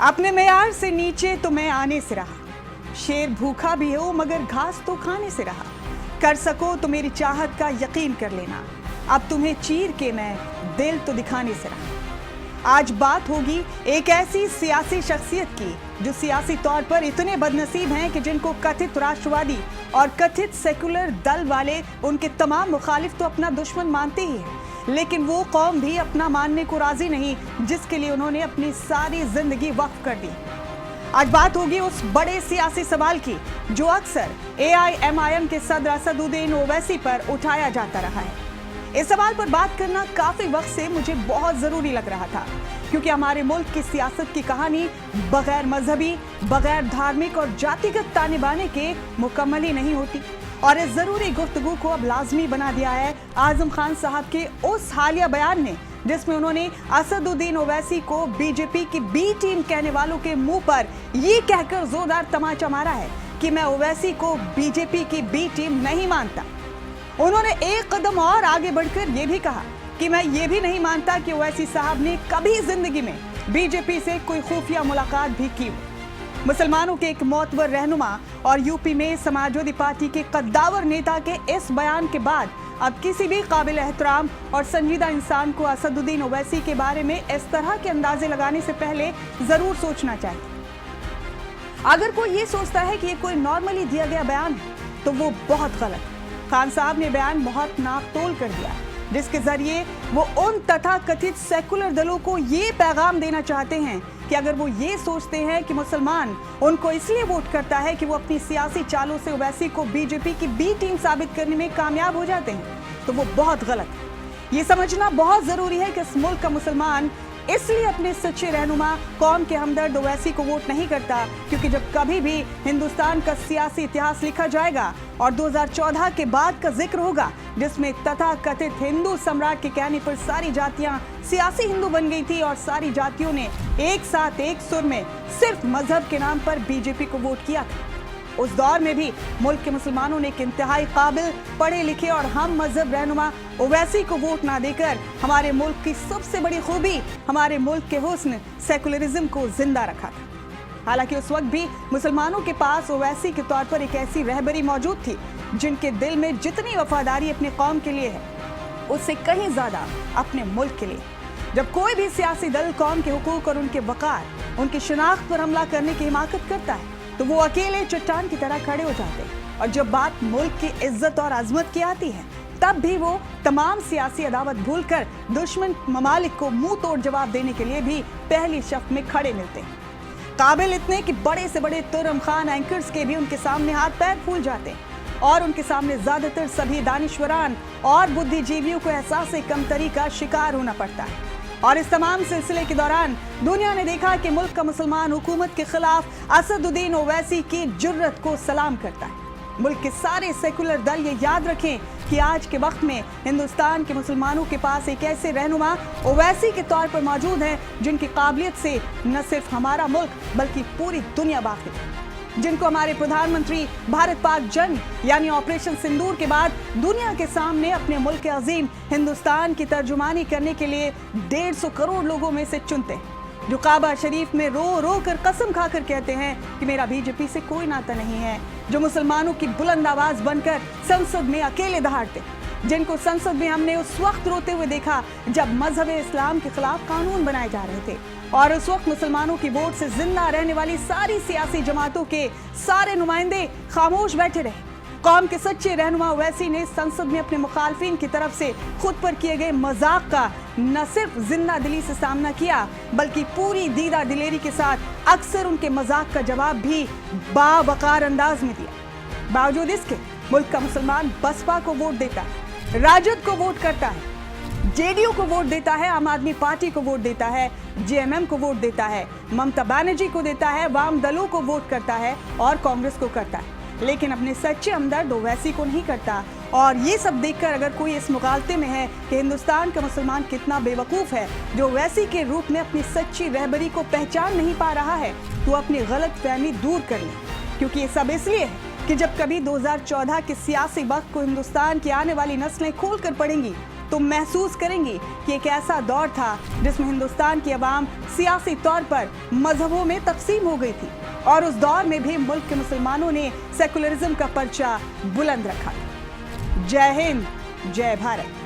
अपने मेयार से नीचे तो मैं आने से रहा। शेर भूखा भी हो मगर घास तो खाने से रहा। कर सको तो मेरी चाहत का यकीन कर लेना। अब तुम्हें चीर के मैं दिल तो दिखाने से रहा। आज बात होगी एक ऐसी सियासी शख्सियत की जो सियासी तौर पर इतने बदनसीब हैं कि जिनको कथित राष्ट्रवादी और कथित सेकुलर दल वाले उनके तमाम मुखालिफ तो अपना दुश्मन मानते ही हैं, लेकिन वो कौम भी अपना मानने को राजी नहीं जिसके लिए उन्होंने अपनी सारी जिंदगी वक्फ कर दी। आज बात होगी उस बड़े सियासी सवाल की जो अक्सर AIMIM के सदर असदुद्दीन ओवैसी पर उठाया जाता रहा है। इस सवाल पर बात करना काफी वक्त से मुझे बहुत जरूरी लग रहा था, क्योंकि हमारे मुल्क की सियासत की कहानी बगैर मजहबी, बगैर धार्मिक और जातिगत ताने बाने के मुकम्मल ही नहीं होती। और इस जरूरी गुफ्तगू को अब लाजमी बना दिया है आजम खान साहब के उस हालिया बयान ने, जिसमें उन्होंने असदुद्दीन ओवैसी को बीजेपी की बी टीम कहने वालों के मुंह पर ये कहकर जोरदार तमाचा मारा है कि मैं ओवैसी को बीजेपी की बी टीम नहीं मानता। उन्होंने एक कदम और आगे बढ़कर यह भी कहा कि मैं ये भी नहीं मानता कि ओवैसी साहब ने कभी जिंदगी में बीजेपी से कोई खुफिया मुलाकात भी की हो। मुसलमानों के एक मोतबर रहनुमा और यूपी में समाजवादी पार्टी के कद्दावर नेता के इस बयान के बाद अब किसी भी काबिल एहतराम और संजीदा इंसान को असदुद्दीन ओवैसी के बारे में इस तरह के अंदाजे लगाने से पहले जरूर सोचना चाहिए। अगर कोई ये सोचता है कि ये कोई नॉर्मली दिया गया बयान है तो वो बहुत गलत है। खान साहब ने बयान बहुत नापतोल कर दिया, जिसके जरिए वो उन तथाकथित सेकुलर दलों को ये पैगाम देना चाहते हैं कि अगर वो ये सोचते हैं कि मुसलमान उनको इसलिए वोट करता है कि वो अपनी सियासी चालों से ओवैसी को बीजेपी की बी टीम साबित करने में कामयाब हो जाते हैं, तो वो बहुत गलत है। ये समझना बहुत जरूरी है कि इस मुल्क का मुसलमान इसलिए अपने सच्चे रहनुमा कौम के हमदर्द ओवैसी को वोट नहीं करता, क्योंकि जब कभी भी हिंदुस्तान का सियासी इतिहास लिखा जाएगा और 2014 के बाद का जिक्र होगा जिसमें तथाकथित हिंदू सम्राट के कहने पर सारी जातियां सियासी हिंदू बन गई थी और सारी जातियों ने एक साथ एक सुर में सिर्फ मजहब के नाम पर बीजेपी को वोट किया था, उस दौर में भी मुल्क के मुसलमानों ने एक इंतहाई काबिल, पढ़े लिखे और हम मजहब रहनुमा ओवैसी को वोट ना देकर हमारे मुल्क की सबसे बड़ी खूबी, हमारे मुल्क के हुस्न सेकुलरिज्म को जिंदा रखा था। हालांकि उस वक्त भी मुसलमानों के पास ओवैसी के तौर पर एक ऐसी रहबरी मौजूद थी जिनके दिल में जितनी वफादारी अपने कौम के लिए है उससे कहीं ज्यादा अपने मुल्क के लिए। जब कोई भी सियासी दल कौम के हुकूक और उनके वकार, उनकी शिनाख्त पर हमला करने की हिमाकत करता है तो वो अकेले चट्टान की तरह खड़े हो जाते हैं, और जब बात मुल्क की इज्जत और अजमत की आती है तब भी वो तमाम सियासी अदावत भूलकर दुश्मन ममालिक को मुंह तोड़ जवाब देने के लिए भी पहली शफ्त में खड़े मिलते हैं। काबिल इतने कि बड़े से बड़े तुर्रम खान एंकर्स के भी उनके सामने हाथ पैर फूल जाते हैं और उनके सामने ज्यादातर सभी दानिश्वरान और बुद्धिजीवियों को एहसास कमतरी का शिकार होना पड़ता है। और इस तमाम सिलसिले के दौरान दुनिया ने देखा कि मुल्क का मुसलमान हुकूमत के खिलाफ असदुद्दीन ओवैसी की जुर्रत को सलाम करता है। मुल्क के सारे सेकुलर दल ये याद रखें कि आज के वक्त में हिंदुस्तान के मुसलमानों के पास एक ऐसे रहनुमा ओवैसी के तौर पर मौजूद हैं जिनकी काबिलियत से न सिर्फ हमारा मुल्क बल्कि पूरी दुनिया वाकिफ है, जिनको हमारे प्रधानमंत्री भारत पाक जंग यानी ऑपरेशन सिंदूर के बाद दुनिया के सामने अपने मुल्क अजीम हिंदुस्तान की तर्जुमानी करने के लिए 150 करोड़ लोगों में से चुनते हैं, जो काबा शरीफ में रो रो कर कसम खाकर कहते हैं कि मेरा बीजेपी से कोई नाता नहीं है, जो मुसलमानों की बुलंद आवाज बनकर संसद में अकेले दहाड़ते, जिनको संसद में हमने उस वक्त रोते हुए देखा जब मजहब इस्लाम के खिलाफ कानून बनाए जा रहे थे, और उस वक्त मुसलमानों की वोट से जिंदा रहने वाली सारी सियासी जमातों के सारे नुमाइंदे खामोश बैठे रहे। कौम के सच्चे रहनुमा ओवैसी ने संसद में अपने मुखालफिन की तरफ से खुद पर किए गए मजाक का न सिर्फ जिंदा दिली से सामना किया बल्कि पूरी दीदा दिलेरी के साथ अक्सर उनके मजाक का जवाब भी बावकार अंदाज में दिया। बावजूद इसके मुल्क का मुसलमान बसपा को वोट देता है, राजद को वोट करता है, जेडीयू को वोट देता है, आम आदमी पार्टी को वोट देता है, जेएमएम को वोट देता है, ममता बनर्जी को देता है, वाम दलों को वोट करता है और कांग्रेस को करता है, लेकिन अपने सच्चे हमदर्द ओवैसी को नहीं करता। और ये सब देखकर अगर कोई इस मुगालते में है कि हिंदुस्तान का मुसलमान कितना बेवकूफ़ है जो ओवैसी के रूप में अपनी सच्ची रहबरी को पहचान नहीं पा रहा है, तो अपनी गलत फहमी दूर कर ले, क्योंकि ये सब इसलिए है कि जब कभी 2014 के सियासी वक्त को हिंदुस्तान की आने वाली नस्लें खोल कर पढ़ेंगी तुम महसूस करेंगी कि एक ऐसा दौर था जिसमें हिंदुस्तान की आवाम सियासी तौर पर मजहबों में तकसीम हो गई थी और उस दौर में भी मुल्क के मुसलमानों ने सेकुलरिज्म का पर्चा बुलंद रखा। जय हिंद, जय भारत।